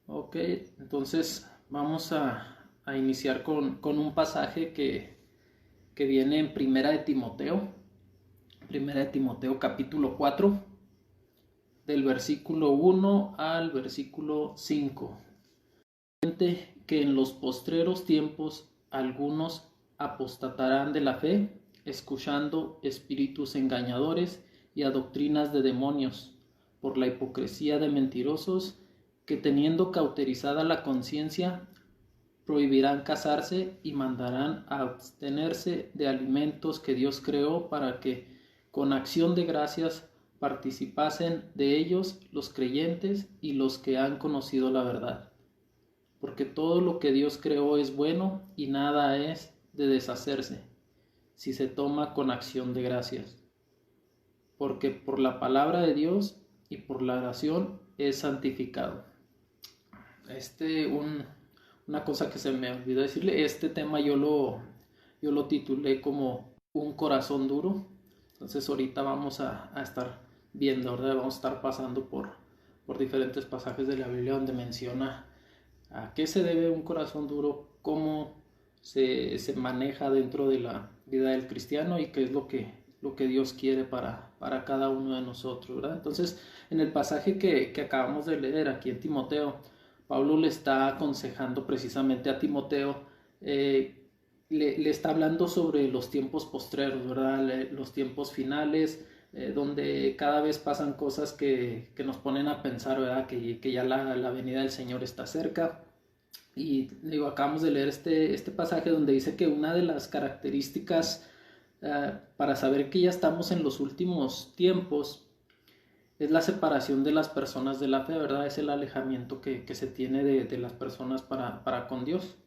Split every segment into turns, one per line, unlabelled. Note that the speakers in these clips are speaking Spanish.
Ok, entonces vamos a iniciar con un pasaje que viene en Primera de Timoteo capítulo 4, del versículo 1 al versículo 5. Que en los postreros tiempos algunos apostatarán de la fe, escuchando espíritus engañadores y a doctrinas de demonios, por la hipocresía de mentirosos, que teniendo cauterizada la conciencia, prohibirán casarse y mandarán a abstenerse de alimentos que Dios creó para que, con acción de gracias, participasen de ellos los creyentes y los que han conocido la verdad. Porque todo lo que Dios creó es bueno y nada es de deshacerse, si se toma con acción de gracias. Porque por la palabra de Dios y por la oración es santificado. Una cosa que se me olvidó decirle, este tema yo lo titulé como un corazón duro. Entonces ahorita vamos a estar viendo, ¿verdad? Vamos a estar pasando por diferentes pasajes de la Biblia donde menciona a qué se debe un corazón duro, cómo se maneja dentro de la vida del cristiano y qué es lo que Dios quiere para cada uno de nosotros, ¿verdad? Entonces, en el pasaje que acabamos de leer aquí en Timoteo, Pablo le está aconsejando precisamente a Timoteo, le está hablando sobre los tiempos postreros, ¿verdad? Los tiempos finales, donde cada vez pasan cosas que nos ponen a pensar, ¿verdad? Que ya la venida del Señor está cerca. Y digo, acabamos de leer este pasaje donde dice que una de las características para saber que ya estamos en los últimos tiempos es la separación de las personas de la fe, ¿verdad? Es el alejamiento que se tiene de las personas para con Dios.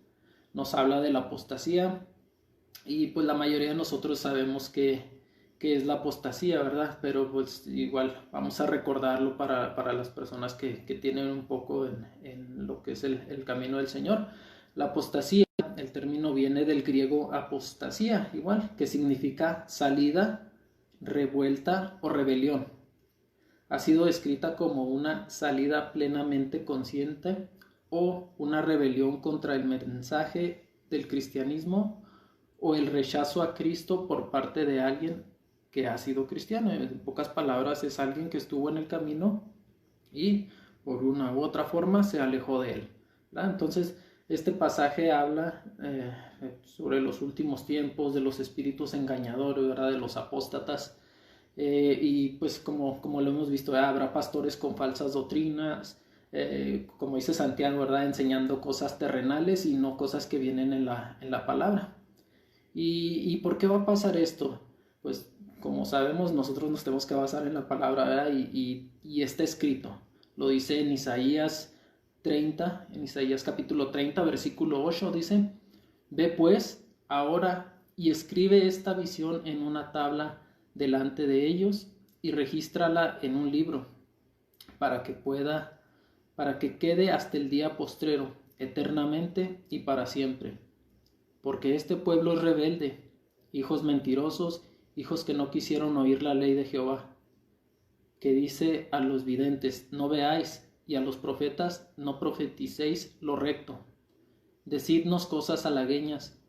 Nos habla de la apostasía y pues la mayoría de nosotros sabemos que es la apostasía, ¿verdad? Pero pues igual vamos a recordarlo para las personas que tienen un poco en lo que es el camino del Señor. La apostasía, el término viene del griego apostasía, igual, que significa salida, revuelta o rebelión. Ha sido descrita como una salida plenamente consciente o una rebelión contra el mensaje del cristianismo o el rechazo a Cristo por parte de alguien que ha sido cristiano. En pocas palabras, es alguien que estuvo en el camino y por una u otra forma se alejó de él, ¿verdad? Entonces, este pasaje habla sobre los últimos tiempos, de los espíritus engañadores, ¿verdad? De los apóstatas. Y pues como lo hemos visto, habrá pastores con falsas doctrinas, como dice Santiago, ¿verdad? Enseñando cosas terrenales y no cosas que vienen en la palabra. ¿Y por qué va a pasar esto? Pues como sabemos, nosotros nos tenemos que basar en la palabra, ¿verdad? Y está escrito. Lo dice en Isaías 30, en Isaías capítulo 30, versículo 8, dice: Ve pues ahora y escribe esta visión en una tabla delante de ellos y regístrala en un libro para que quede hasta el día postrero, eternamente y para siempre. Porque este pueblo es rebelde, hijos mentirosos, hijos que no quisieron oír la ley de Jehová, que dice a los videntes: no veáis, y a los profetas: no profeticéis lo recto. Decidnos cosas halagüeñas,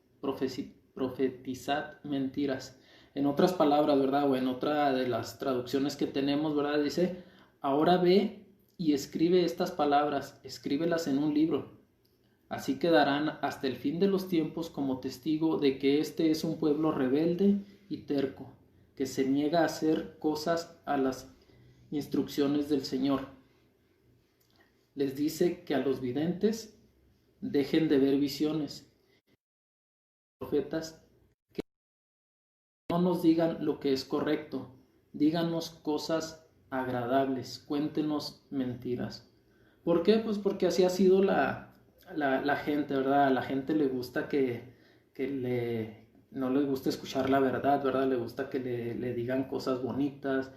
profetizad mentiras. En otras palabras, ¿verdad? O en otra de las traducciones que tenemos, ¿verdad? Dice: ahora ve y escribe estas palabras, escríbelas en un libro. Así quedarán hasta el fin de los tiempos como testigo de que este es un pueblo rebelde y terco, que se niega a hacer cosas a las instrucciones del Señor. Les dice que a los videntes dejen de ver visiones, profetas, que no nos digan lo que es correcto, díganos cosas agradables, cuéntenos mentiras. ¿Por qué? Pues porque así ha sido la gente, ¿verdad? A la gente le gusta no le gusta escuchar la verdad, ¿verdad? Le gusta que le digan cosas bonitas,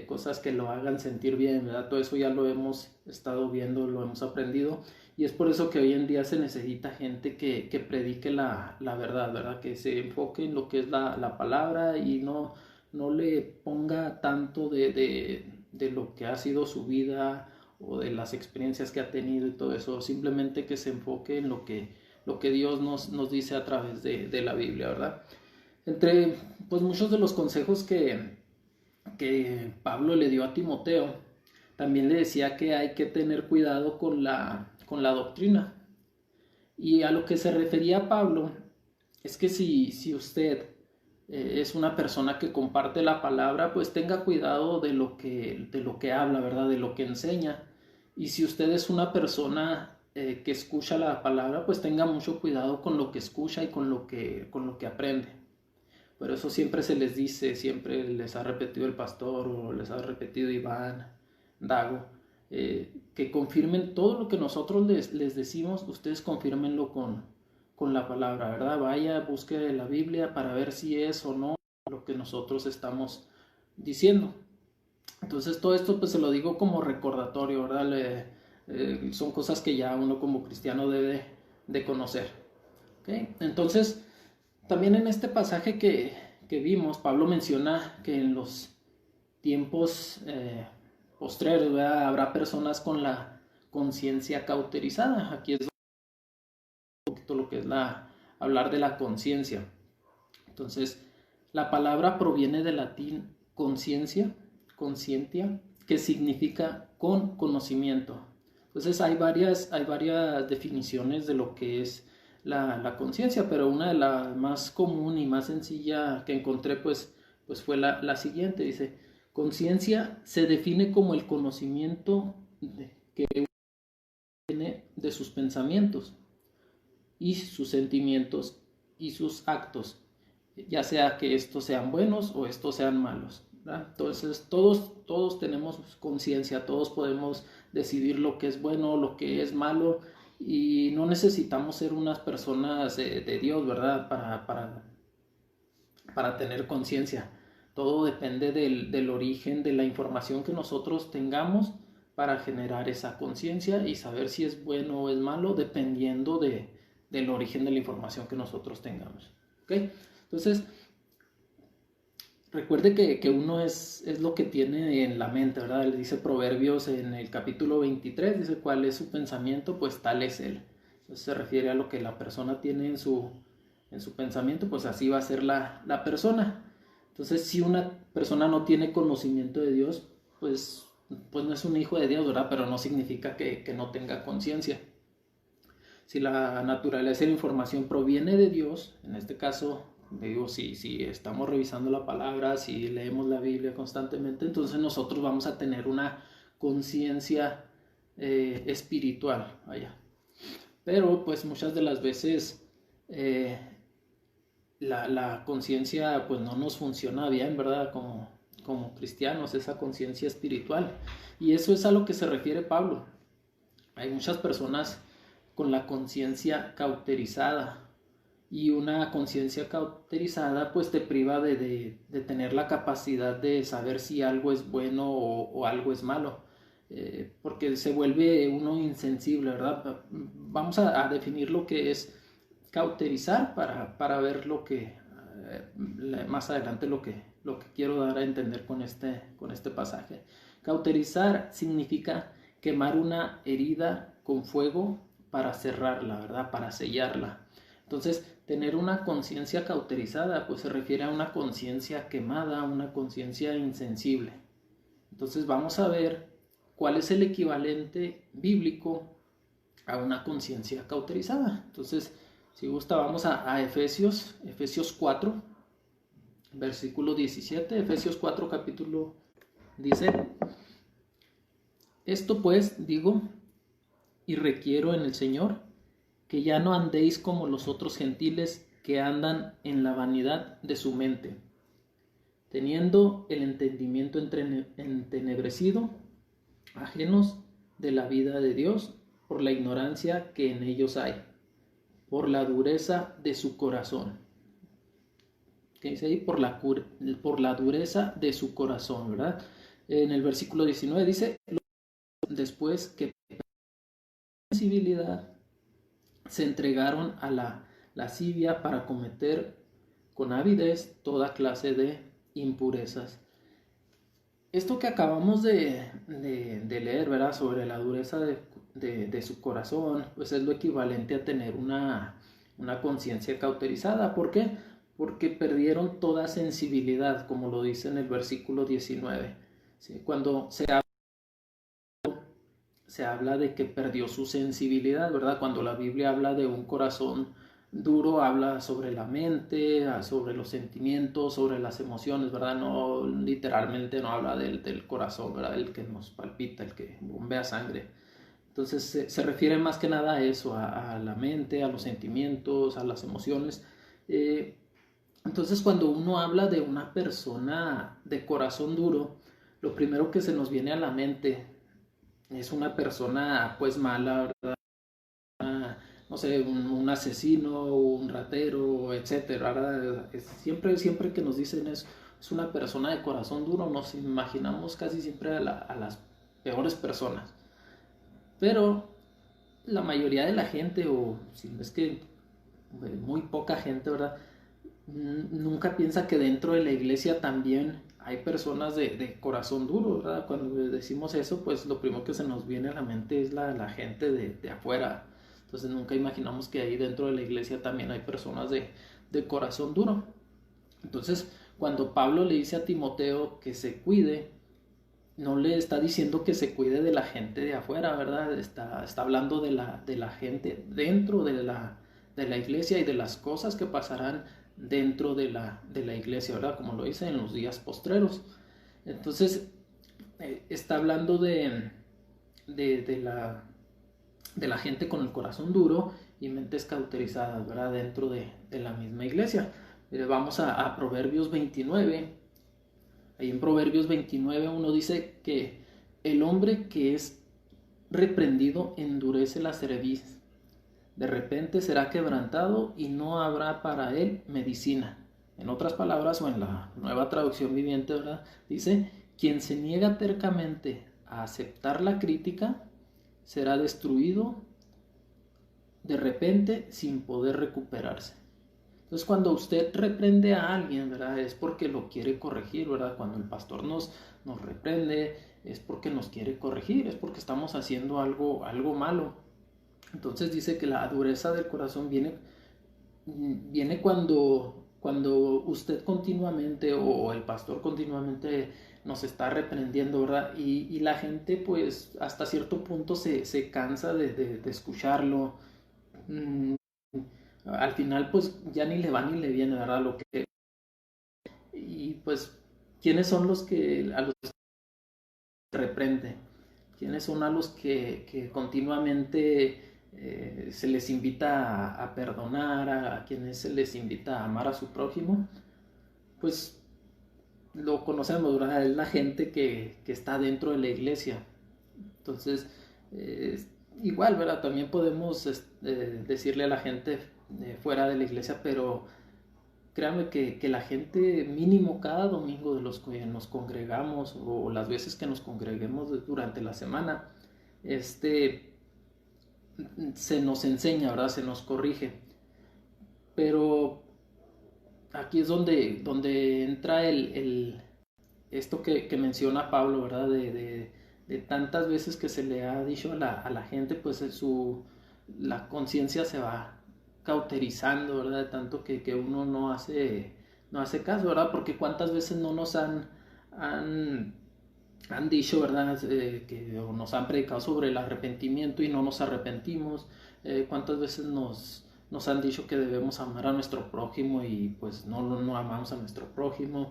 cosas que lo hagan sentir bien, ¿verdad? Todo eso ya lo hemos estado viendo, lo hemos aprendido, y es por eso que hoy en día se necesita gente que predique la verdad, ¿verdad? Que se enfoque en lo que es la palabra y no le ponga tanto de lo que ha sido su vida o de las experiencias que ha tenido y todo eso, simplemente que se enfoque en lo que Dios nos dice a través de la Biblia, ¿verdad? Entre pues muchos de los consejos que Pablo le dio a Timoteo, también le decía que hay que tener cuidado con la doctrina. Y a lo que se refería Pablo es que si usted es una persona que comparte la palabra, pues tenga cuidado de lo que habla, ¿verdad? De lo que enseña. Y si usted es una persona que escucha la palabra, pues tenga mucho cuidado con lo que escucha y con lo que aprende. Por eso siempre se les dice, siempre les ha repetido el pastor o les ha repetido Iván, Dago, que confirmen todo lo que nosotros les decimos, ustedes confírmenlo con la palabra, ¿verdad? Vaya, busque la Biblia para ver si es o no lo que nosotros estamos diciendo. Entonces todo esto pues se lo digo como recordatorio, ¿verdad? Son cosas que ya uno como cristiano debe de conocer. ¿Okay? Entonces, también en este pasaje que vimos, Pablo menciona que en los tiempos postreros, ¿verdad? Habrá personas con la conciencia cauterizada. Aquí es un poquito lo que es hablar de la conciencia. Entonces, la palabra proviene del latín conciencia, conscientia, que significa con conocimiento. Entonces, hay varias definiciones de lo que es la conciencia, pero una de las más común y más sencilla que encontré pues fue la siguiente. Dice, conciencia se define como el conocimiento que uno tiene de sus pensamientos y sus sentimientos y sus actos, ya sea que estos sean buenos o estos sean malos, ¿verdad? Entonces todos tenemos conciencia, todos podemos decidir lo que es bueno, lo que es malo, y no necesitamos ser unas personas de Dios, ¿verdad? Para tener conciencia. Todo depende del origen de la información que nosotros tengamos para generar esa conciencia y saber si es bueno o es malo dependiendo del origen de la información que nosotros tengamos. ¿Okay? Entonces, recuerde que uno es lo que tiene en la mente, ¿verdad? Le dice Proverbios en el capítulo 23, dice cuál es su pensamiento, pues tal es él. Entonces se refiere a lo que la persona tiene en su pensamiento, pues así va a ser la persona. Entonces, si una persona no tiene conocimiento de Dios, pues no es un hijo de Dios, ¿verdad? Pero no significa que no tenga conciencia. Si la naturaleza de la información proviene de Dios, en este caso, digo, si estamos revisando la palabra, si leemos la Biblia constantemente, entonces nosotros vamos a tener una conciencia espiritual, vaya. Pero pues muchas de las veces la conciencia pues no nos funciona bien, ¿verdad? Como cristianos, esa conciencia espiritual. Y eso es a lo que se refiere Pablo. Hay muchas personas con la conciencia cauterizada, y una conciencia cauterizada pues te priva de tener la capacidad de saber si algo es bueno o algo es malo, porque se vuelve uno insensible, ¿verdad? Vamos a definir lo que es cauterizar para ver lo que más adelante lo que quiero dar a entender con este pasaje. Cauterizar significa quemar una herida con fuego para cerrarla, ¿verdad? Para sellarla. Entonces, tener una conciencia cauterizada pues se refiere a una conciencia quemada, una conciencia insensible. Entonces vamos a ver cuál es el equivalente bíblico a una conciencia cauterizada. Entonces, si gusta, vamos a Efesios 4, versículo 17. Efesios 4, capítulo, dice: esto pues digo y requiero en el Señor, que ya no andéis como los otros gentiles que andan en la vanidad de su mente, teniendo el entendimiento entenebrecido, ajenos de la vida de Dios por la ignorancia que en ellos hay, por la dureza de su corazón. ¿Qué dice ahí? Por la dureza de su corazón, ¿verdad? En el versículo 19 dice: después que sensibilidad se entregaron a la lascivia para cometer con avidez toda clase de impurezas. esto que acabamos de leer, ¿verdad? Sobre la dureza de su corazón, pues es lo equivalente a tener una conciencia cauterizada. ¿Por qué? Porque perdieron toda sensibilidad, como lo dice en el versículo 19. ¿Sí? Cuando se habla de que perdió su sensibilidad, ¿verdad? Cuando la Biblia habla de un corazón duro, habla sobre la mente, sobre los sentimientos, sobre las emociones, ¿verdad? No, literalmente no habla del corazón, ¿verdad? El que nos palpita, el que bombea sangre. Entonces se refiere más que nada a eso, a la mente, a los sentimientos, a las emociones. Eh, entonces cuando uno habla de una persona de corazón duro, lo primero que se nos viene a la mente es una persona pues mala, ¿verdad? No sé, un asesino, un ratero, etcétera, ¿verdad? Siempre que nos dicen es una persona de corazón duro, nos imaginamos casi siempre a las peores personas. Pero la mayoría de la gente, o si no es que muy poca gente, ¿verdad? Nunca piensa que dentro de la iglesia también hay personas de corazón duro, ¿verdad? Cuando decimos eso, pues lo primero que se nos viene a la mente es la gente de afuera. Entonces nunca imaginamos que ahí dentro de la iglesia también hay personas de corazón duro. Entonces, cuando Pablo le dice a Timoteo que se cuide, no le está diciendo que se cuide de la gente de afuera, ¿verdad? Está hablando de la gente dentro de la iglesia y de las cosas que pasarán dentro de la iglesia, ¿verdad? Como lo dice en los días postreros. Entonces, está hablando de, de, la, de la gente con el corazón duro y mentes cauterizadas, ¿verdad? Dentro de la misma iglesia. Vamos a Proverbios 29. Ahí en Proverbios 29 uno dice que el hombre que es reprendido endurece la cerviz. De repente será quebrantado y no habrá para él medicina. En otras palabras, o en la nueva traducción viviente, ¿verdad? Dice, quien se niega tercamente a aceptar la crítica será destruido de repente sin poder recuperarse. Entonces, cuando usted reprende a alguien, ¿verdad? Es porque lo quiere corregir, ¿verdad? Cuando el pastor nos reprende, es porque nos quiere corregir, es porque estamos haciendo algo malo. Entonces dice que la dureza del corazón viene cuando usted continuamente o el pastor continuamente nos está reprendiendo, ¿verdad? Y la gente pues hasta cierto punto se cansa de escucharlo. Mm, Al final pues ya ni le va ni le viene, ¿verdad? Y pues, ¿quiénes son los que a los que reprende? ¿Quiénes son a los que continuamente se les invita a perdonar, a quienes se les invita a amar a su prójimo? Pues lo conocemos, ¿verdad? Es la gente que está dentro de la iglesia. Entonces, eh, igual, ¿verdad? También podemos decirle a la gente fuera de la iglesia, pero créanme que la gente mínimo cada domingo de los que nos congregamos o las veces que nos congreguemos durante la semana, este, se nos enseña, ¿verdad? Se nos corrige. Pero aquí es donde entra esto que menciona Pablo, ¿verdad? De tantas veces que se le ha dicho a la gente, pues la conciencia se va cauterizando, ¿verdad? De tanto que uno no hace caso, ¿verdad? Porque cuántas veces no nos han, han dicho, ¿verdad? Que o nos han predicado sobre el arrepentimiento y no nos arrepentimos. Cuántas veces nos han dicho que debemos amar a nuestro prójimo y pues no amamos a nuestro prójimo.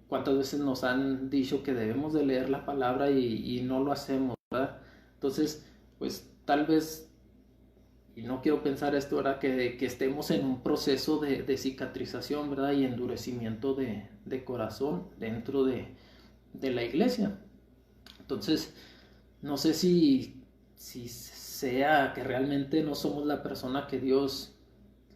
Cuántas veces nos han dicho que debemos de leer la palabra y no lo hacemos, ¿verdad? Entonces, pues tal vez, y no quiero pensar esto, ¿verdad? Que estemos en un proceso de cicatrización, ¿verdad? Y endurecimiento de corazón dentro de la iglesia. Entonces, no sé si sea que realmente no somos la persona que Dios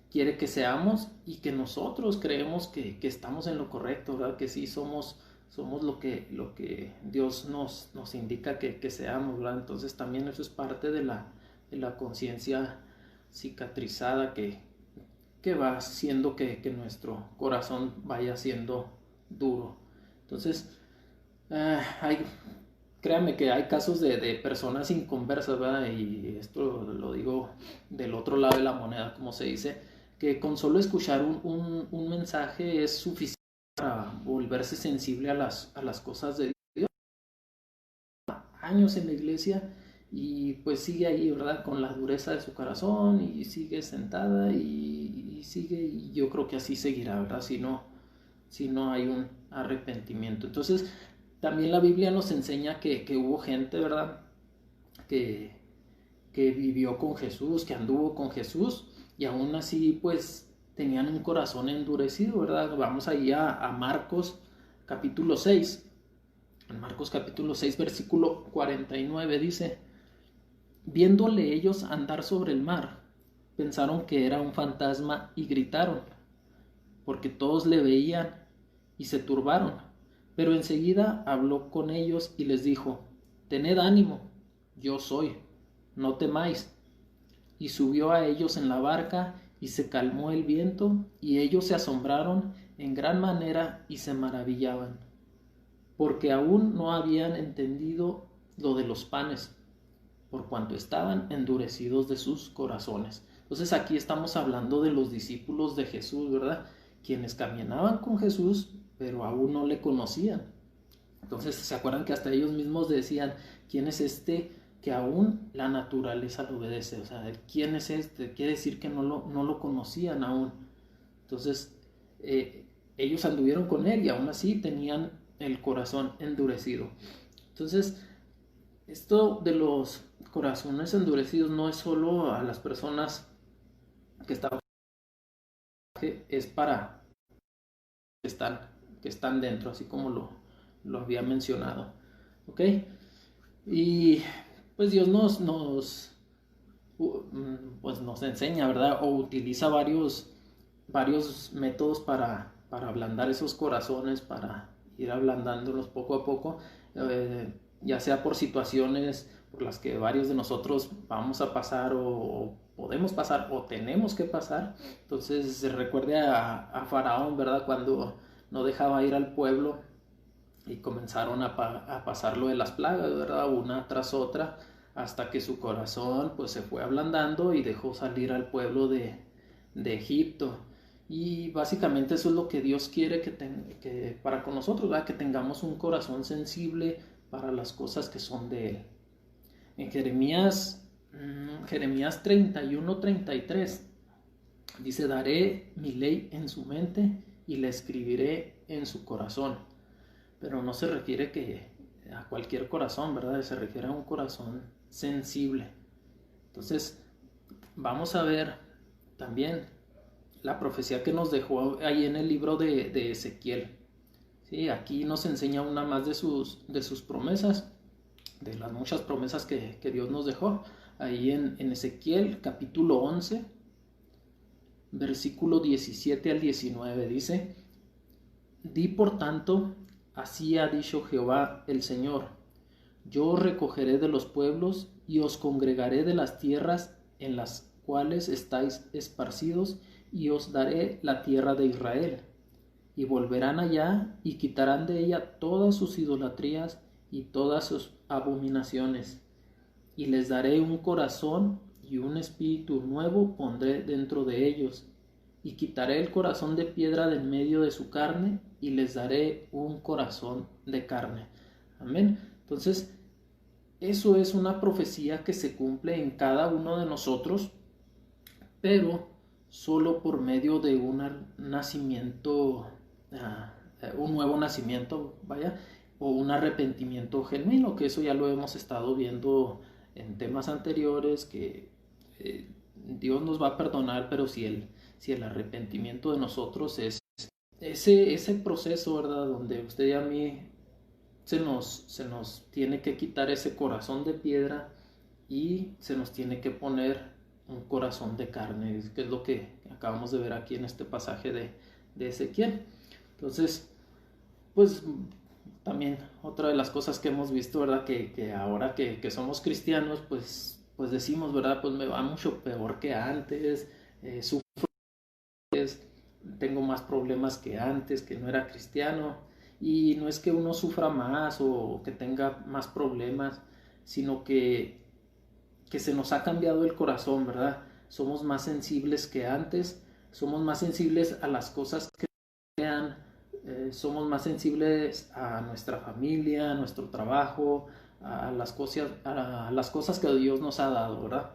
quiere que seamos y que nosotros creemos que estamos en lo correcto, ¿verdad? Que sí somos lo que Dios nos indica que seamos, ¿verdad? Entonces también eso es parte de la conciencia cicatrizada que va haciendo que nuestro corazón vaya siendo duro. Entonces, Hay, créanme que hay casos de personas inconversas, ¿verdad? Y esto lo digo del otro lado de la moneda, como se dice, que con solo escuchar un mensaje es suficiente para volverse sensible a las cosas de Dios. Años en la iglesia y pues sigue ahí, ¿verdad? Con la dureza de su corazón y sigue sentada y sigue, y yo creo que así seguirá, ¿verdad? Si no hay un arrepentimiento. Entonces, también la Biblia nos enseña que hubo gente, ¿verdad? Que, que vivió con Jesús, que anduvo con Jesús y aún así pues tenían un corazón endurecido, ¿verdad? Vamos ahí a Marcos capítulo 6. En Marcos capítulo 6 versículo 49 dice: viéndole ellos andar sobre el mar, pensaron que era un fantasma y gritaron, porque todos le veían y se turbaron. Pero enseguida habló con ellos y les dijo: tened ánimo, yo soy, no temáis. Y subió a ellos en la barca y se calmó el viento, y ellos se asombraron en gran manera y se maravillaban, porque aún no habían entendido lo de los panes, por cuanto estaban endurecidos de sus corazones. Entonces aquí estamos hablando de los discípulos de Jesús, ¿verdad? Quienes caminaban con Jesús, pero aún no le conocían. Entonces, ¿se acuerdan que hasta ellos mismos decían: ¿quién es este que aún la naturaleza lo obedece? O sea, ¿quién es este? Quiere decir que no lo conocían aún. Entonces, ellos anduvieron con él y aún así tenían el corazón endurecido. Entonces, esto de los corazones endurecidos no es solo a las personas que están, es para que están dentro, así como lo había mencionado. ¿Ok? Y pues Dios pues nos enseña, ¿verdad? O utiliza varios métodos para ablandar esos corazones, para ir ablandándolos poco a poco, ya sea por situaciones por las que varios de nosotros vamos a pasar o podemos pasar o tenemos que pasar. Entonces se recuerde a Faraón, ¿verdad? Cuando no dejaba ir al pueblo y comenzaron a pasarlo de las plagas, ¿verdad? Una tras otra, hasta que su corazón pues se fue ablandando y dejó salir al pueblo de Egipto. Y básicamente eso es lo que Dios quiere que para con nosotros, ¿verdad? Que tengamos un corazón sensible para las cosas que son de Él. En Jeremías 31:33 dice: daré mi ley en su mente y la escribiré en su corazón. Pero no se refiere que a cualquier corazón, ¿verdad? Se refiere a un corazón sensible. Entonces, vamos a ver también la profecía que nos dejó ahí en el libro de Ezequiel. ¿Sí? Aquí nos enseña una más de sus promesas, de las muchas promesas que Dios nos dejó. Ahí en Ezequiel capítulo 11, versículo 17 al 19 dice: di por tanto, así ha dicho Jehová el Señor: yo os recogeré de los pueblos y os congregaré de las tierras en las cuales estáis esparcidos, y os daré la tierra de Israel. Y volverán allá y quitarán de ella todas sus idolatrías y todas sus abominaciones. Y les daré un corazón y un espíritu nuevo pondré dentro de ellos. Y quitaré el corazón de piedra de en medio de su carne y les daré un corazón de carne. Amén. Entonces, eso es una profecía que se cumple en cada uno de nosotros, pero solo por medio de un nacimiento, un nuevo nacimiento, vaya, o un arrepentimiento genuino, que eso ya lo hemos estado viendo en temas anteriores, que Dios nos va a perdonar, pero si el arrepentimiento de nosotros es ese proceso, ¿verdad? Donde usted y a mí se nos tiene que quitar ese corazón de piedra y se nos tiene que poner un corazón de carne, que es lo que acabamos de ver aquí en este pasaje de Ezequiel. Entonces, pues también otra de las cosas que hemos visto, ¿verdad? Que ahora que somos cristianos, pues decimos, ¿verdad? Pues me va mucho peor que antes, sufro, tengo más problemas que antes, que no era cristiano. Y no es que uno sufra más o que tenga más problemas, sino que se nos ha cambiado el corazón, ¿verdad? Somos más sensibles que antes, somos más sensibles a las cosas que sean, somos más sensibles a nuestra familia, a nuestro trabajo, a las cosas que Dios nos ha dado, ¿verdad?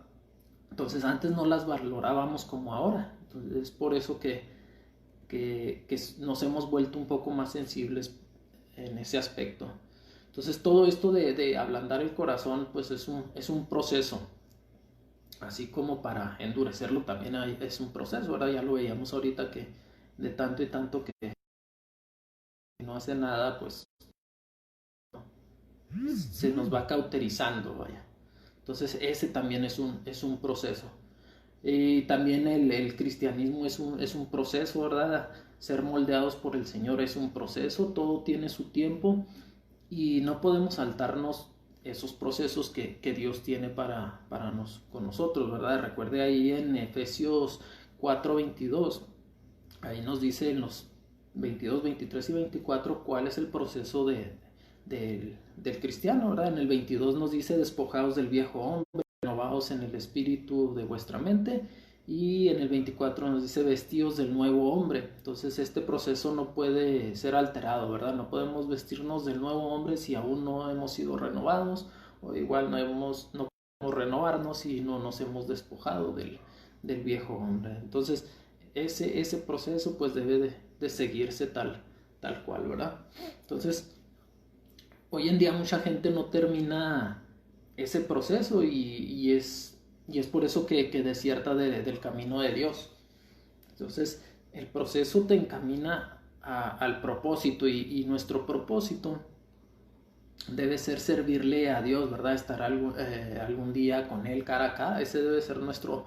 Entonces antes no las valorábamos como ahora. Entonces es por eso que nos hemos vuelto un poco más sensibles en ese aspecto. Entonces todo esto de ablandar el corazón pues es un proceso. Así como para endurecerlo también es un proceso, ¿verdad? Ya lo veíamos ahorita que de tanto y tanto que no hace nada, pues se nos va cauterizando, vaya. Entonces ese también es un proceso. Y también el cristianismo es un proceso, ¿verdad? Ser moldeados por el Señor es un proceso, todo tiene su tiempo y no podemos saltarnos esos procesos que Dios tiene con nosotros, ¿verdad? Recuerde ahí en Efesios 4:22, ahí nos dice en los 22, 23 y 24 cuál es el proceso del cristiano, ¿verdad? En el 22 nos dice despojados del viejo hombre, renovados en el espíritu de vuestra mente, y en el 24 nos dice vestidos del nuevo hombre. Entonces este proceso no puede ser alterado, ¿verdad? No podemos vestirnos del nuevo hombre si aún no hemos sido renovados, o igual no podemos renovarnos si no nos hemos despojado del viejo hombre. Entonces ese proceso pues debe de seguirse tal cual, ¿verdad? Entonces hoy en día mucha gente no termina ese proceso y es por eso que desierta del camino de Dios. Entonces el proceso te encamina al propósito y nuestro propósito debe ser servirle a Dios, ¿verdad? Estar algún día con Él cara a cara. Ese debe ser nuestro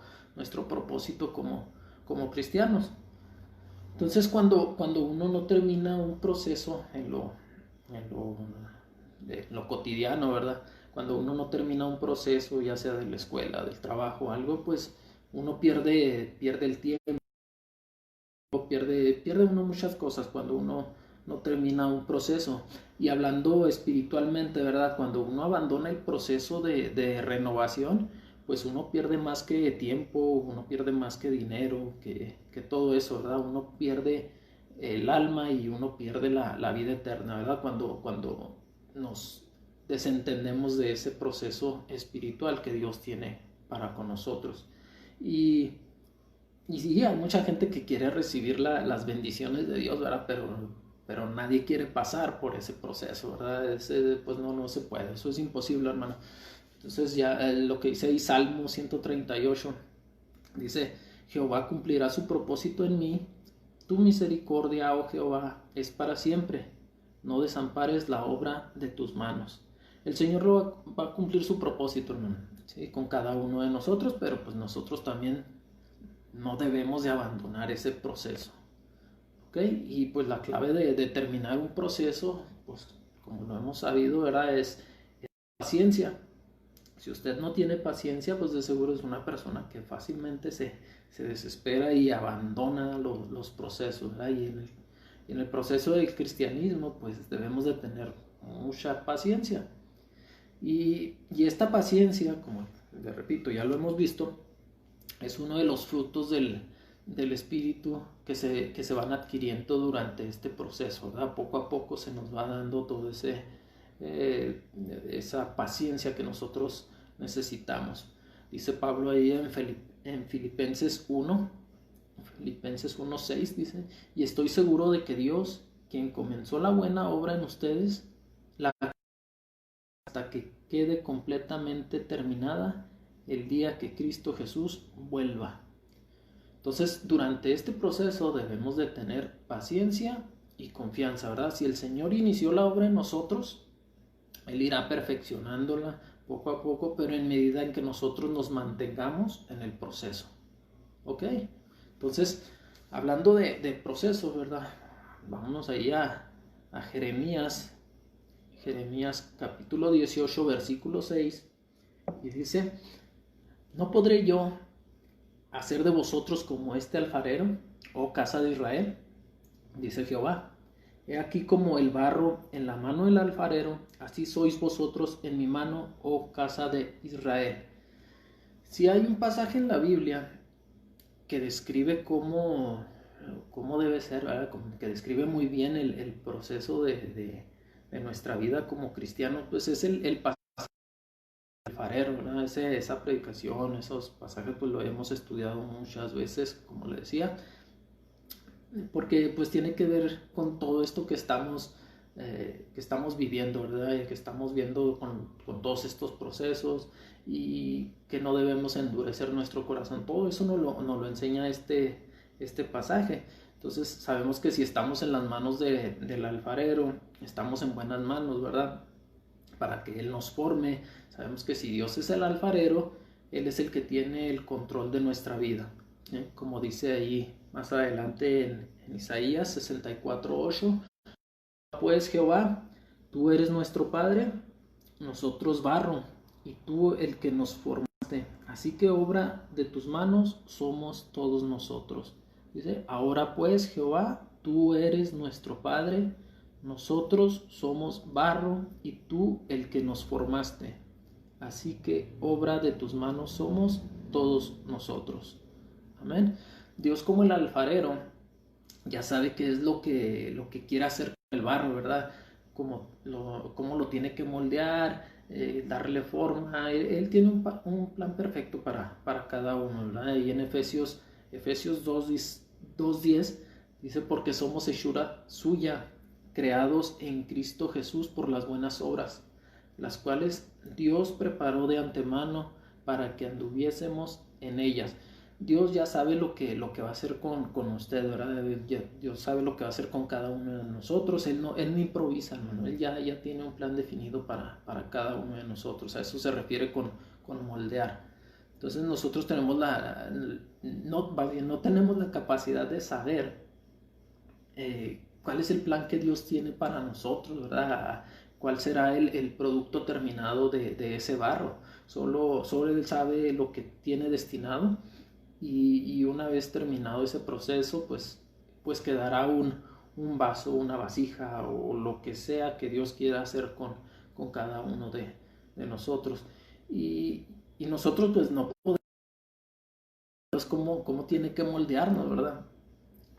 propósito como cristianos. Entonces cuando uno no termina un proceso en lo cotidiano, ¿verdad? Cuando uno no termina un proceso, ya sea de la escuela, del trabajo, algo, pues uno pierde el tiempo, pierde uno muchas cosas cuando uno no termina un proceso. Y hablando espiritualmente, ¿verdad? Cuando uno abandona el proceso de renovación, pues uno pierde más que tiempo, uno pierde más que dinero, que todo eso, ¿verdad? Uno pierde el alma y uno pierde la vida eterna, ¿verdad? Cuando nos desentendemos de ese proceso espiritual que Dios tiene para con nosotros. Y sí, hay mucha gente que quiere recibir las bendiciones de Dios, ¿verdad? Pero nadie quiere pasar por ese proceso, ¿verdad? Pues no se puede, eso es imposible, hermano. Entonces ya lo que dice ahí Salmo 138, dice, Jehová cumplirá su propósito en mí, tu misericordia, oh Jehová, es para siempre, no desampares la obra de tus manos. El Señor va a cumplir su propósito, hermano, ¿sí? Con cada uno de nosotros, pero pues nosotros también no debemos de abandonar ese proceso, ¿ok? Y pues la clave de terminar un proceso, pues como lo hemos sabido, ¿verdad? Es paciencia. Si usted no tiene paciencia, pues de seguro es una persona que fácilmente se desespera y abandona los procesos, ¿verdad? Y en el proceso del cristianismo, pues debemos de tener mucha paciencia. Y esta paciencia, como le repito, ya lo hemos visto, es uno de los frutos del espíritu que se van adquiriendo durante este proceso, ¿verdad? Poco a poco se nos va dando todo esa paciencia que nosotros necesitamos. Dice Pablo ahí en Filipenses 1:6 dice, y estoy seguro de que Dios, quien comenzó la buena obra en ustedes, la hasta que quede completamente terminada el día que Cristo Jesús vuelva. Entonces, durante este proceso debemos de tener paciencia y confianza, ¿verdad? Si el Señor inició la obra en nosotros, Él irá perfeccionándola poco a poco, pero en medida en que nosotros nos mantengamos en el proceso. ¿Ok? Entonces, hablando de procesos, ¿verdad? Vámonos ahí a Jeremías capítulo 18, versículo 6, y dice, ¿no podré yo hacer de vosotros como este alfarero, oh casa de Israel? Dice Jehová, He aquí como el barro en la mano del alfarero, así sois vosotros en mi mano, oh casa de Israel. Si hay un pasaje en la Biblia que describe cómo debe ser, ¿verdad? Que describe muy bien el proceso de nuestra vida como cristianos, pues es el pasaje del alfarero, ¿verdad? Esa predicación, esos pasajes, pues lo hemos estudiado muchas veces, como le decía, porque pues tiene que ver con todo esto que estamos viviendo, ¿verdad? Y que estamos viendo con todos estos procesos y que no debemos endurecer nuestro corazón. Todo eso nos lo enseña este pasaje. Entonces sabemos que si estamos en las manos del alfarero, estamos en buenas manos, ¿verdad? Para que Él nos forme. Sabemos que si Dios es el alfarero, Él es el que tiene el control de nuestra vida. Como dice ahí más adelante en Isaías 64:8, pues Jehová, tú eres nuestro Padre, nosotros barro, y tú el que nos formaste, así que obra de tus manos somos todos nosotros. Dice, ahora pues Jehová, tú eres nuestro Padre, nosotros somos barro y tú el que nos formaste, así que obra de tus manos somos todos nosotros. Amén. Dios como el alfarero ya sabe qué es lo que quiere hacer con el barro, ¿verdad? Cómo lo tiene que moldear, darle forma. Él tiene un plan perfecto para cada uno, ¿verdad? Y en Efesios 2:10 dice, porque somos hechura suya, creados en Cristo Jesús por las buenas obras, las cuales Dios preparó de antemano para que anduviésemos en ellas. Dios ya sabe lo que va a hacer con usted, ¿verdad? Dios sabe lo que va a hacer con cada uno de nosotros. Él no improvisa, hermano. Él ya tiene un plan definido para cada uno de nosotros. A eso se refiere con moldear. Entonces nosotros tenemos no tenemos la capacidad de saber cuál es el plan que Dios tiene para nosotros, ¿verdad? Cuál será el producto terminado de ese barro. Solo Él sabe lo que tiene destinado. Y una vez terminado ese proceso, pues quedará un vaso, una vasija o lo que sea que Dios quiera hacer con cada uno de nosotros. Y nosotros pues no podemos, cómo tiene que moldearnos, ¿verdad?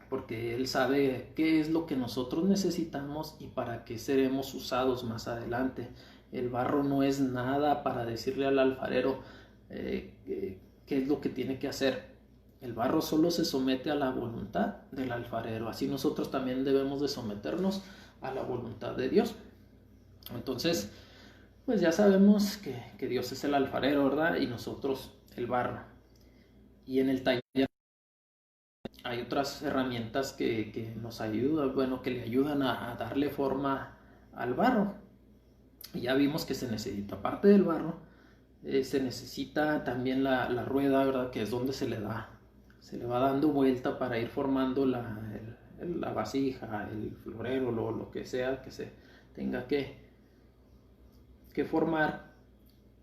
Porque Él sabe qué es lo que nosotros necesitamos y para qué seremos usados más adelante. El barro no es nada para decirle al alfarero qué es lo que tiene que hacer. El barro solo se somete a la voluntad del alfarero. Así nosotros también debemos de someternos a la voluntad de Dios. Entonces, pues ya sabemos que Dios es el alfarero, ¿verdad? Y nosotros el barro. Y en el taller hay otras herramientas que nos ayudan, bueno, que le ayudan a darle forma al barro. Y ya vimos que se necesita, aparte del barro, se necesita también la rueda, ¿verdad? Que es donde se le va dando vuelta para ir formando la vasija, el florero, lo que sea que se tenga que formar.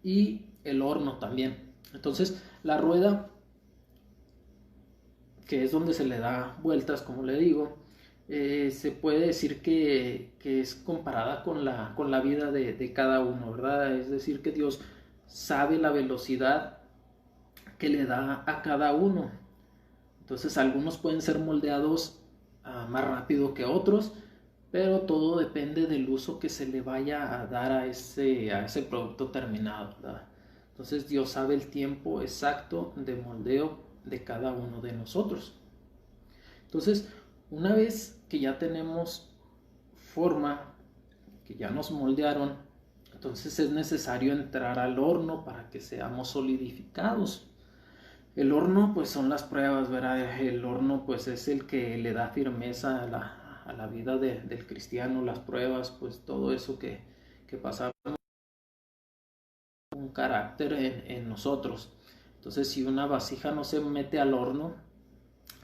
Y el horno también. Entonces, la rueda, que es donde se le da vueltas, como le digo, se puede decir que es comparada con la vida de cada uno, ¿verdad? Es decir, que Dios sabe la velocidad que le da a cada uno. Entonces, algunos pueden ser moldeados más rápido que otros, pero todo depende del uso que se le vaya a dar a ese producto terminado, ¿verdad? Entonces, Dios sabe el tiempo exacto de moldeo de cada uno de nosotros. Entonces, una vez que ya tenemos forma, que ya nos moldearon, entonces es necesario entrar al horno para que seamos solidificados. El horno pues son las pruebas, ¿verdad? El horno pues es el que le da firmeza a la vida del cristiano, las pruebas, pues todo eso que pasa un carácter en nosotros. Entonces si una vasija no se mete al horno,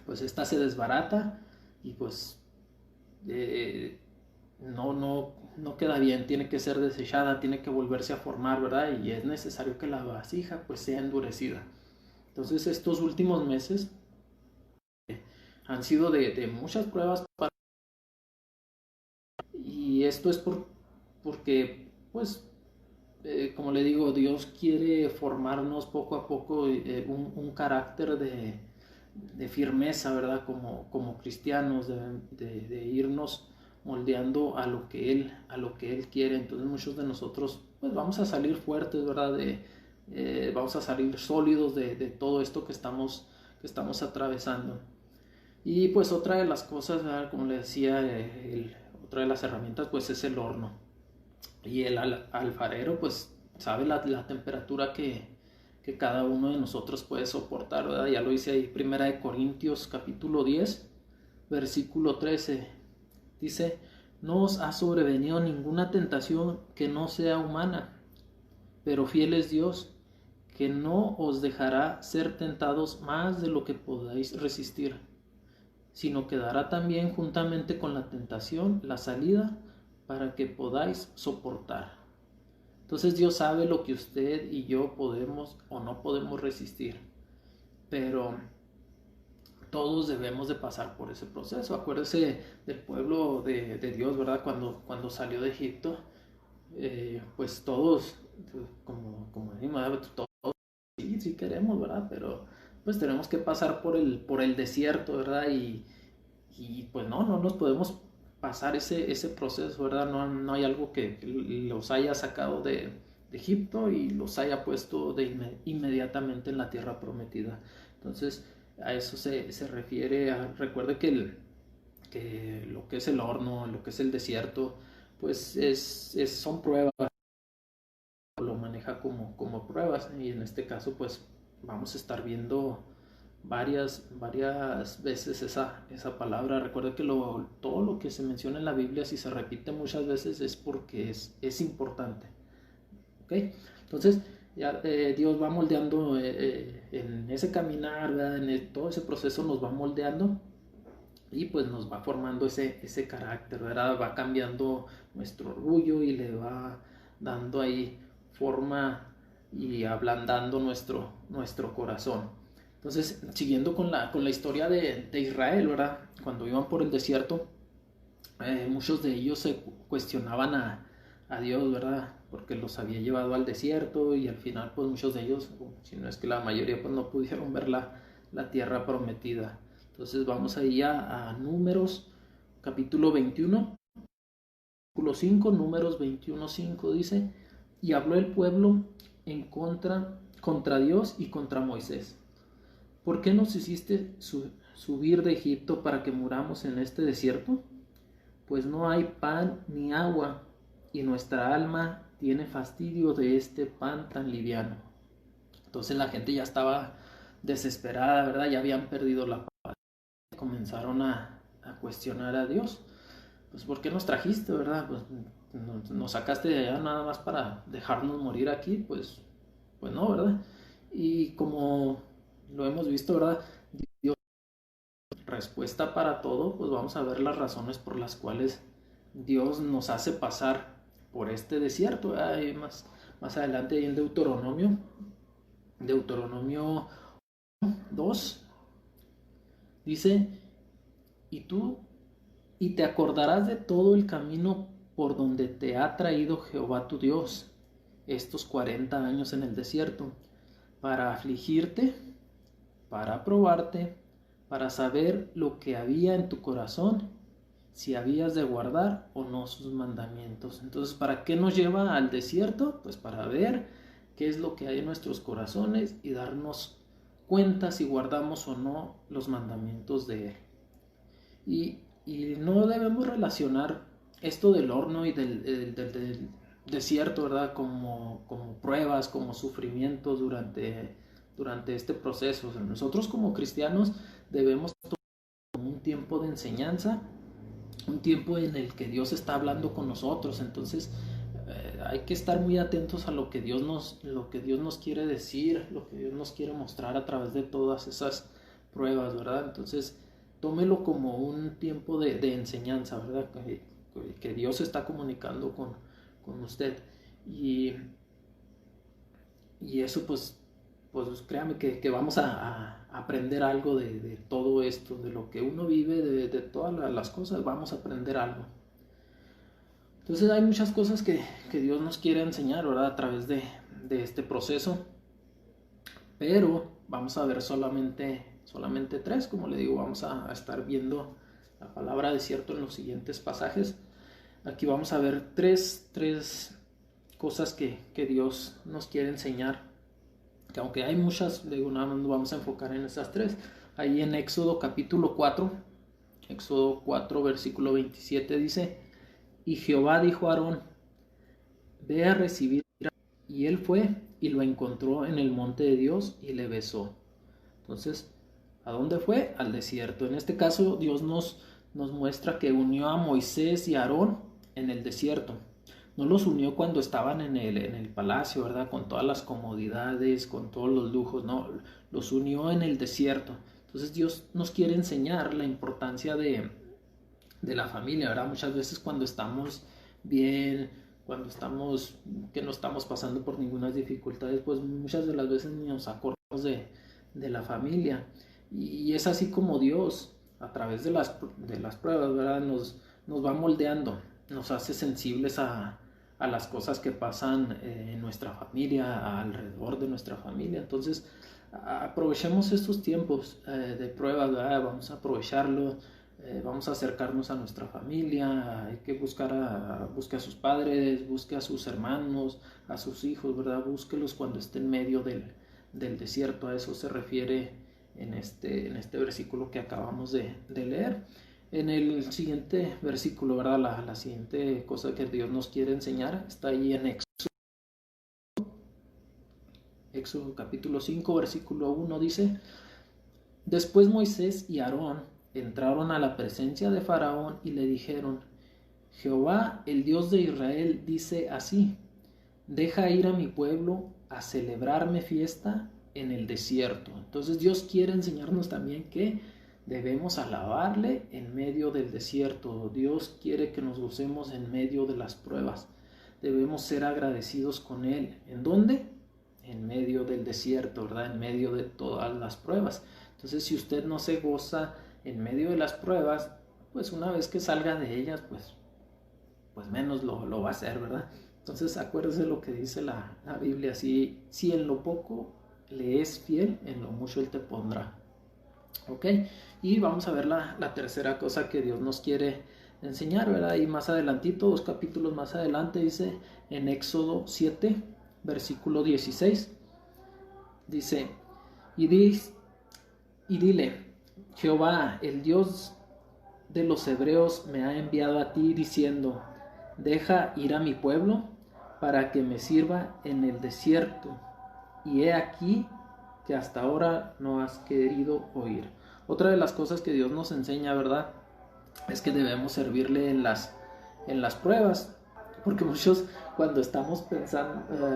pues esta se desbarata y pues no queda bien, tiene que ser desechada, tiene que volverse a formar, ¿verdad? Y es necesario que la vasija pues sea endurecida. Entonces estos últimos meses han sido de muchas pruebas para Y esto es porque, pues, como le digo, Dios quiere formarnos poco a poco un carácter de firmeza, ¿verdad? Como cristianos, de irnos moldeando a lo que Él quiere. Entonces muchos de nosotros pues vamos a salir fuertes, ¿verdad? Vamos a salir sólidos de todo esto que estamos atravesando. Y pues otra de las cosas, ¿verdad? Como le decía, otra de las herramientas pues es el horno. Y el alfarero pues sabe la temperatura que cada uno de nosotros puede soportar, ¿verdad? Ya lo dice ahí, Primera de Corintios capítulo 10, versículo 13. Dice, no os ha sobrevenido ninguna tentación que no sea humana, pero fiel es Dios, que no os dejará ser tentados más de lo que podáis resistir, sino que dará también juntamente con la tentación la salida para que podáis soportar. Entonces Dios sabe lo que usted y yo podemos o no podemos resistir, pero todos debemos de pasar por ese proceso. Acuérdese del pueblo de Dios, ¿verdad? Cuando salió de Egipto, pues todos, como decimos, todos sí queremos, ¿verdad? Pero pues tenemos que pasar por el desierto, ¿verdad? Y pues no nos podemos pasar ese proceso, ¿verdad? No hay algo que los haya sacado de Egipto y los haya puesto inmediatamente en la tierra prometida. Entonces, a eso se refiere. Recuerde que lo que es el horno, lo que es el desierto, pues son pruebas, lo maneja como pruebas, y en este caso pues vamos a estar viendo varias veces esa palabra. Recuerda que todo lo que se menciona en la Biblia, si se repite muchas veces, es porque es importante. ¿Okay? Entonces, ya Dios va moldeando en ese caminar, ¿verdad? Todo ese proceso nos va moldeando y pues nos va formando ese carácter, ¿verdad? Va cambiando nuestro orgullo y le va dando ahí forma y ablandando nuestro corazón. Entonces, siguiendo con la historia de Israel, ¿verdad? Cuando iban por el desierto, muchos de ellos se cuestionaban a Dios, ¿verdad? Porque los había llevado al desierto y al final, pues muchos de ellos, si no es que la mayoría, pues no pudieron ver la tierra prometida. Entonces vamos ahí a Números, capítulo 21, versículo 5, Números 21, 5 dice, y habló el pueblo contra Dios y contra Moisés. ¿Por qué nos hiciste subir de Egipto para que muramos en este desierto? Pues no hay pan ni agua, y nuestra alma tiene fastidio de este pan tan liviano. Entonces la gente ya estaba desesperada, ¿verdad? Ya habían perdido la paz. Comenzaron a cuestionar a Dios. Pues ¿por qué nos trajiste, verdad? Pues nos sacaste de allá nada más para dejarnos morir aquí, pues no, ¿verdad? Y como lo hemos visto, ¿verdad? Dios respuesta para todo, pues vamos a ver las razones por las cuales Dios nos hace pasar por este desierto. Hay más adelante en Deuteronomio 2, dice, y te acordarás de todo el camino por donde te ha traído Jehová tu Dios estos 40 años en el desierto, para afligirte, para probarte, para saber lo que había en tu corazón, si habías de guardar o no sus mandamientos. Entonces, ¿para qué nos lleva al desierto? Pues para ver qué es lo que hay en nuestros corazones y darnos cuenta si guardamos o no los mandamientos de Él. Y no debemos relacionar esto del horno y del desierto, ¿verdad? Como pruebas, como sufrimientos durante este proceso. O sea, nosotros como cristianos debemos tomar un tiempo de enseñanza, un tiempo en el que Dios está hablando con nosotros. Entonces hay que estar muy atentos a lo que Dios nos quiere decir, lo que Dios nos quiere mostrar a través de todas esas pruebas, ¿verdad? Entonces tómelo como un tiempo de enseñanza, ¿verdad? Que Dios está comunicando con usted. Y eso pues créame que vamos a aprender algo de todo esto, de lo que uno vive, de todas las cosas, vamos a aprender algo. Entonces hay muchas cosas que Dios nos quiere enseñar, ¿verdad? A través de este proceso. Pero vamos a ver solamente tres, como le digo, vamos a estar viendo la palabra desierto en los siguientes pasajes. Aquí vamos a ver tres cosas que Dios nos quiere enseñar, que aunque hay muchas, digo, nada más nos vamos a enfocar en esas tres. Ahí en Éxodo capítulo 4, Éxodo 4 versículo 27 dice: y Jehová dijo a Aarón, ve a recibir. Y él fue y lo encontró en el monte de Dios y le besó. Entonces, ¿a dónde fue? Al desierto. En este caso, Dios nos muestra que unió a Moisés y a Aarón en el desierto. No los unió cuando estaban en el palacio, ¿verdad? Con todas las comodidades, con todos los lujos, no. Los unió en el desierto. Entonces Dios nos quiere enseñar la importancia de la familia, ¿verdad? Muchas veces cuando estamos bien, cuando estamos, que no estamos pasando por ninguna dificultad, pues muchas de las veces ni nos acordamos de la familia. Y es así como Dios, a través de las pruebas, ¿verdad? Nos va moldeando, nos hace sensibles a las cosas que pasan en nuestra familia, alrededor de nuestra familia. Entonces, aprovechemos estos tiempos de pruebas, ¿verdad? Vamos a aprovecharlo. Vamos a acercarnos a nuestra familia, hay que busque a sus padres, busque a sus hermanos, a sus hijos, ¿verdad? Búsquelos cuando esté en medio del desierto. A eso se refiere en este versículo que acabamos de leer. En el siguiente versículo, ¿verdad? La siguiente cosa que Dios nos quiere enseñar está ahí en Éxodo capítulo 5, versículo 1 dice: después Moisés y Aarón entraron a la presencia de Faraón y le dijeron: Jehová, el Dios de Israel, dice así: deja ir a mi pueblo a celebrarme fiesta en el desierto. Entonces Dios quiere enseñarnos también que debemos alabarle en medio del desierto. Dios quiere que nos gocemos en medio de las pruebas. Debemos ser agradecidos con Él. ¿En dónde? En medio del desierto, ¿verdad? En medio de todas las pruebas. Entonces, si usted no se goza en medio de las pruebas, pues una vez que salga de ellas, pues menos lo va a hacer, ¿verdad? Entonces, acuérdese lo que dice la Biblia: si en lo poco le es fiel, en lo mucho Él te pondrá. ¿Ok? Y vamos a ver la tercera cosa que Dios nos quiere enseñar, ¿verdad? Y más adelantito, 2 capítulos más adelante, dice en Éxodo 7, versículo 16, dice: y dile, Jehová, el Dios de los hebreos, me ha enviado a ti diciendo: deja ir a mi pueblo para que me sirva en el desierto. Y he aquí que hasta ahora no has querido oír. Otra de las cosas que Dios nos enseña, ¿verdad?, es que debemos servirle en las pruebas. Porque muchos, cuando estamos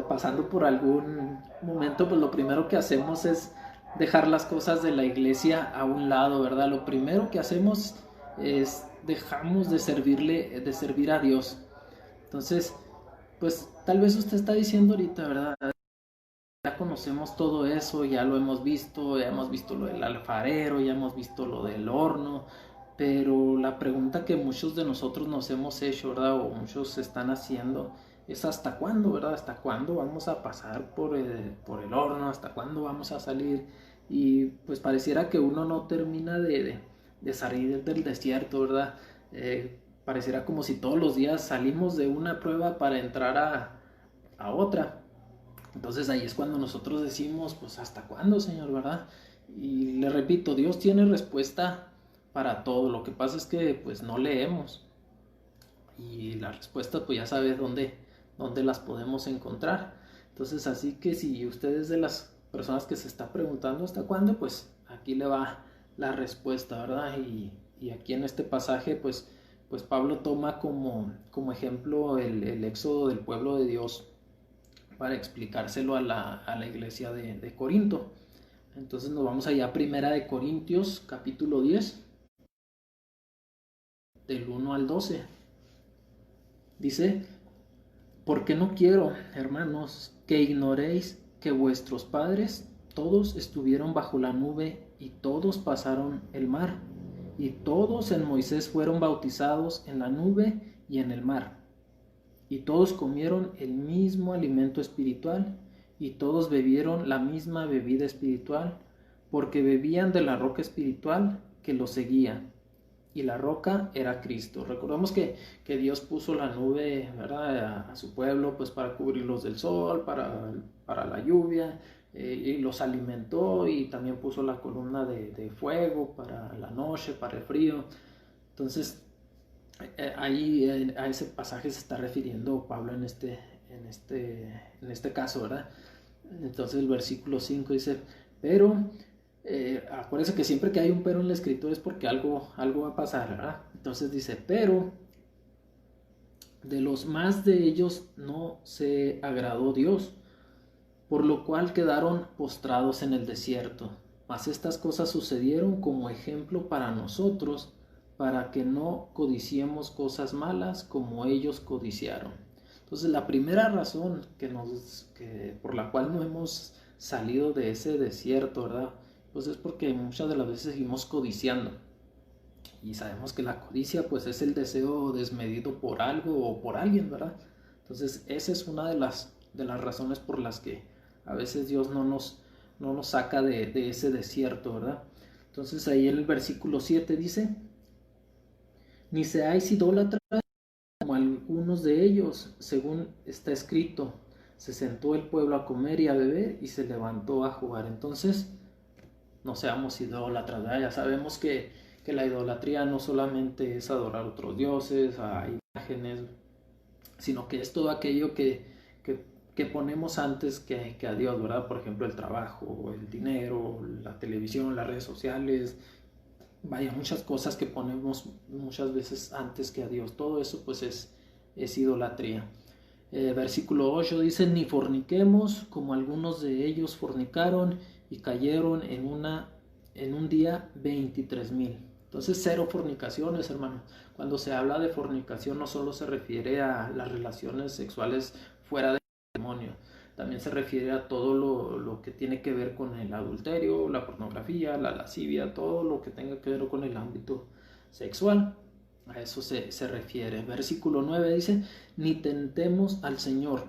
pasando por algún momento, pues lo primero que hacemos es dejar las cosas de la iglesia a un lado, ¿verdad? Lo primero que hacemos es dejamos de servir a Dios. Entonces, pues tal vez usted está diciendo ahorita, ¿verdad? Ya conocemos todo eso, ya lo hemos visto, ya hemos visto lo del alfarero, ya hemos visto lo del horno, pero la pregunta que muchos de nosotros nos hemos hecho, ¿verdad? O muchos están haciendo, es ¿hasta cuándo, verdad? ¿Hasta cuándo vamos a pasar por el horno? ¿Hasta cuándo vamos a salir? Y pues pareciera que uno no termina de salir del desierto, ¿verdad? Pareciera como si todos los días salimos de una prueba para entrar a otra. Entonces ahí es cuando nosotros decimos, pues ¿hasta cuándo, Señor, verdad? Y le repito, Dios tiene respuesta para todo. Lo que pasa es que pues no leemos. Y las respuestas pues ya sabe dónde las podemos encontrar. Entonces así que si usted es de las personas que se está preguntando hasta cuándo, pues aquí le va la respuesta, ¿verdad? Y aquí en este pasaje pues Pablo toma como ejemplo el éxodo del pueblo de Dios para explicárselo a la iglesia de Corinto. Entonces nos vamos allá a Primera de Corintios, capítulo 10, del 1 al 12. Dice: porque no quiero, hermanos, que ignoréis que vuestros padres todos estuvieron bajo la nube y todos pasaron el mar, y todos en Moisés fueron bautizados en la nube y en el mar. y todos comieron el mismo alimento espiritual, y todos bebieron la misma bebida espiritual, porque bebían de la roca espiritual que los seguía, y la roca era Cristo. Recordamos que Dios puso la nube, ¿verdad?, a su pueblo, pues para cubrirlos del sol, para la lluvia, y los alimentó, y también puso la columna de fuego para la noche, para el frío. Entonces, ahí a ese pasaje se está refiriendo Pablo en este caso, ¿verdad? Entonces el versículo 5 dice, pero acuérdense que siempre que hay un pero en la escritura es porque algo va a pasar, ¿verdad? Entonces dice, pero de los más de ellos no se agradó Dios, por lo cual quedaron postrados en el desierto. Mas estas cosas sucedieron como ejemplo para nosotros, para que no codiciemos cosas malas como ellos codiciaron. Entonces la primera razón por la cual no hemos salido de ese desierto, ¿verdad?, pues es porque muchas de las veces seguimos codiciando. Y sabemos que la codicia pues es el deseo desmedido por algo o por alguien, ¿verdad? Entonces esa es una de las razones por las que a veces Dios no nos saca de ese desierto, ¿verdad? Entonces ahí en el versículo 7 dice, ni seáis idólatras como algunos de ellos, según está escrito, se sentó el pueblo a comer y a beber y se levantó a jugar. Entonces, no seamos idólatras, ¿verdad? Ya sabemos que la idolatría no solamente es adorar a otros dioses, a imágenes, sino que es todo aquello que ponemos antes que a Dios, ¿verdad? Por ejemplo, el trabajo, el dinero, la televisión, las redes sociales, vaya, muchas cosas que ponemos muchas veces antes que a Dios. Todo eso pues es idolatría. Versículo 8 dice, ni forniquemos como algunos de ellos fornicaron y cayeron en un día 23,000. Entonces, cero fornicaciones, hermano. Cuando se habla de fornicación no solo se refiere a las relaciones sexuales fuera del matrimonio, también se refiere a todo lo que tiene que ver con el adulterio, la pornografía, la lascivia, todo lo que tenga que ver con el ámbito sexual. A eso se refiere. Versículo 9 dice, ni tentemos al Señor,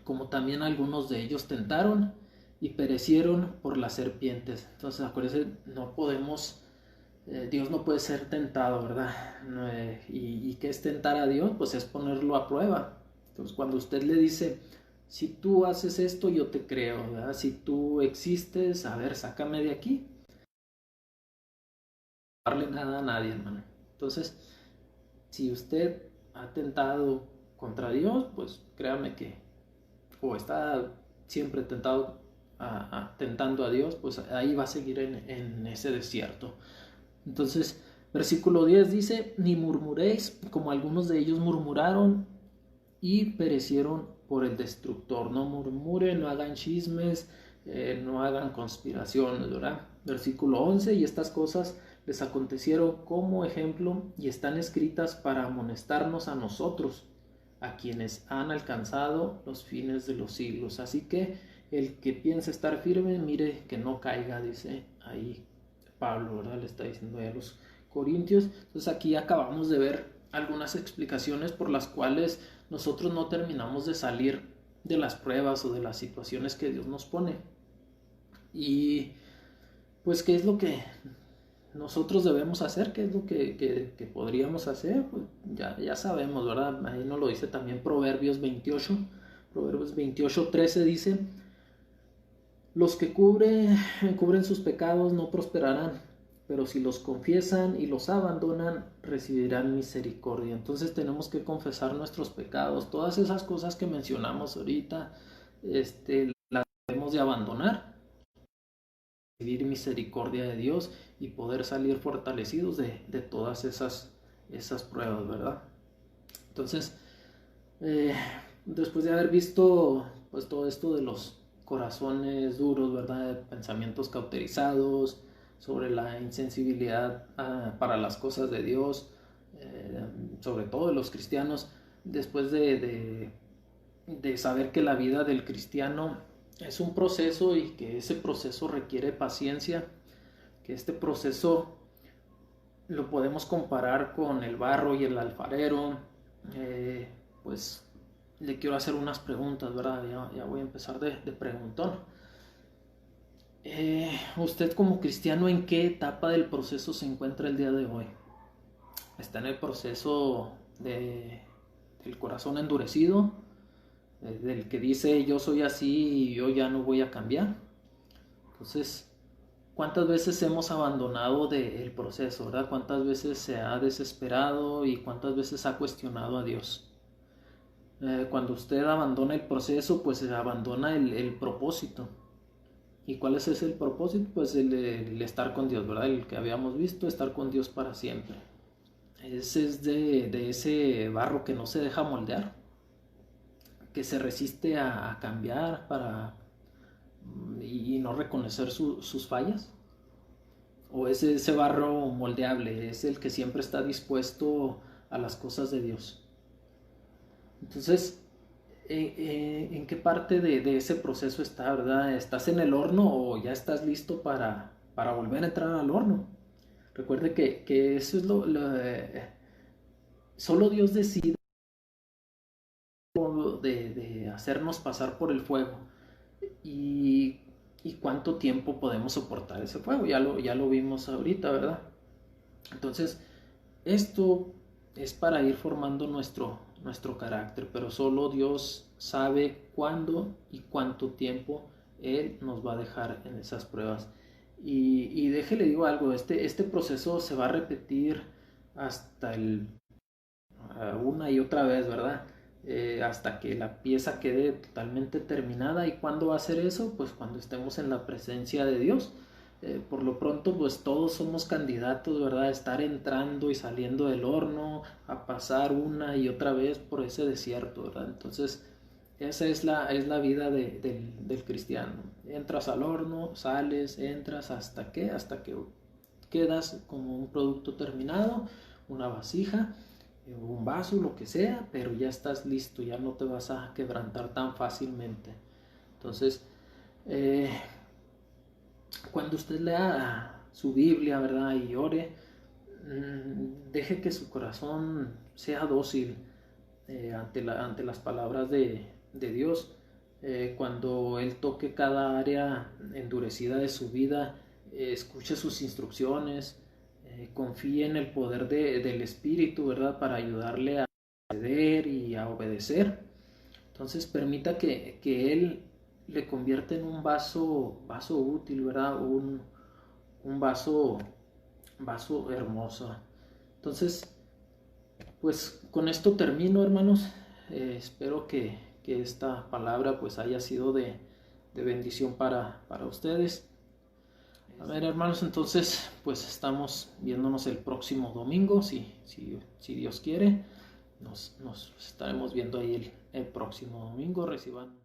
como también algunos de ellos tentaron y perecieron por las serpientes. Entonces, acuérdense, no podemos... Dios no puede ser tentado, ¿verdad? ¿Y qué es tentar a Dios? Pues es ponerlo a prueba. Entonces, cuando usted le dice, si tú haces esto, yo te creo, ¿verdad? Si tú existes, a ver, sácame de aquí. No darle nada a nadie, hermano. Entonces, si usted ha tentado contra Dios, pues créame que, o está siempre tentando a Dios, pues ahí va a seguir en ese desierto. Entonces, versículo 10 dice, ni murmuréis como algunos de ellos murmuraron y perecieron por el destructor. No murmuren, no hagan chismes, no hagan conspiraciones, ¿verdad? Versículo 11, y estas cosas les acontecieron como ejemplo y están escritas para amonestarnos a nosotros, a quienes han alcanzado los fines de los siglos. Así que el que piensa estar firme, mire que no caiga, dice ahí Pablo, ¿verdad? Le está diciendo a los corintios. Entonces aquí acabamos de ver algunas explicaciones por las cuales nosotros no terminamos de salir de las pruebas o de las situaciones que Dios nos pone. Y pues, ¿qué es lo que nosotros debemos hacer? ¿Qué es lo que podríamos hacer? Pues ya sabemos, ¿verdad? Ahí nos lo dice también Proverbios 28. Proverbios 28:13 dice, los que cubren sus pecados no prosperarán, pero si los confiesan y los abandonan, recibirán misericordia. Entonces tenemos que confesar nuestros pecados. Todas esas cosas que mencionamos ahorita, las debemos de abandonar, recibir misericordia de Dios y poder salir fortalecidos de todas esas pruebas, ¿verdad? Entonces, después de haber visto pues todo esto de los corazones duros, ¿verdad?, pensamientos cauterizados, sobre la insensibilidad para las cosas de Dios, sobre todo de los cristianos, después de saber que la vida del cristiano es un proceso y que ese proceso requiere paciencia, que este proceso lo podemos comparar con el barro y el alfarero, pues le quiero hacer unas preguntas, ¿verdad? Ya voy a empezar de preguntón. ¿Usted como cristiano en qué etapa del proceso se encuentra el día de hoy? ¿Está en el proceso del corazón endurecido? ¿Del que dice yo soy así y yo ya no voy a cambiar? Entonces, ¿cuántas veces hemos abandonado del proceso, verdad? ¿Cuántas veces se ha desesperado y cuántas veces ha cuestionado a Dios? Cuando usted abandona el proceso, pues se abandona el propósito. ¿Y cuál es ese el propósito? Pues el estar con Dios, ¿verdad? El que habíamos visto, estar con Dios para siempre. Ese es de ese barro que no se deja moldear, que se resiste a cambiar y no reconocer sus fallas. O es ese barro moldeable, es el que siempre está dispuesto a las cosas de Dios. Entonces, ¿en qué parte de ese proceso está, verdad? ¿Estás en el horno o ya estás listo para volver a entrar al horno? Recuerde que eso es solo Dios decide de hacernos pasar por el fuego y, y cuánto tiempo podemos soportar ese fuego. Ya lo vimos ahorita, ¿verdad? Entonces, esto es para ir formando nuestro carácter, pero solo Dios sabe cuándo y cuánto tiempo Él nos va a dejar en esas pruebas. Y déjele digo algo, este proceso se va a repetir hasta una y otra vez, ¿verdad? Hasta que la pieza quede totalmente terminada. ¿Y cuándo va a ser eso? Pues cuando estemos en la presencia de Dios. Por lo pronto, pues todos somos candidatos, ¿verdad? A estar entrando y saliendo del horno, a pasar una y otra vez por ese desierto, ¿verdad? Entonces, esa es la vida del cristiano. Entras al horno, sales, entras, ¿hasta qué? Hasta que quedas como un producto terminado, una vasija, un vaso, lo que sea, pero ya estás listo, ya no te vas a quebrantar tan fácilmente. Entonces, cuando usted lea su Biblia, ¿verdad? Y ore, deje que su corazón sea dócil ante las palabras de Dios. Cuando Él toque cada área endurecida de su vida, escuche sus instrucciones, confíe en el poder del Espíritu, ¿verdad? Para ayudarle a ceder y a obedecer. Entonces permita que Él le convierta en un vaso útil, ¿verdad? Un vaso hermoso. Entonces, pues con esto termino, hermanos. Espero que esta palabra pues haya sido de bendición para ustedes. A ver, hermanos, entonces pues estamos viéndonos el próximo domingo, si Dios quiere. Nos estaremos viendo ahí el próximo domingo. Reciban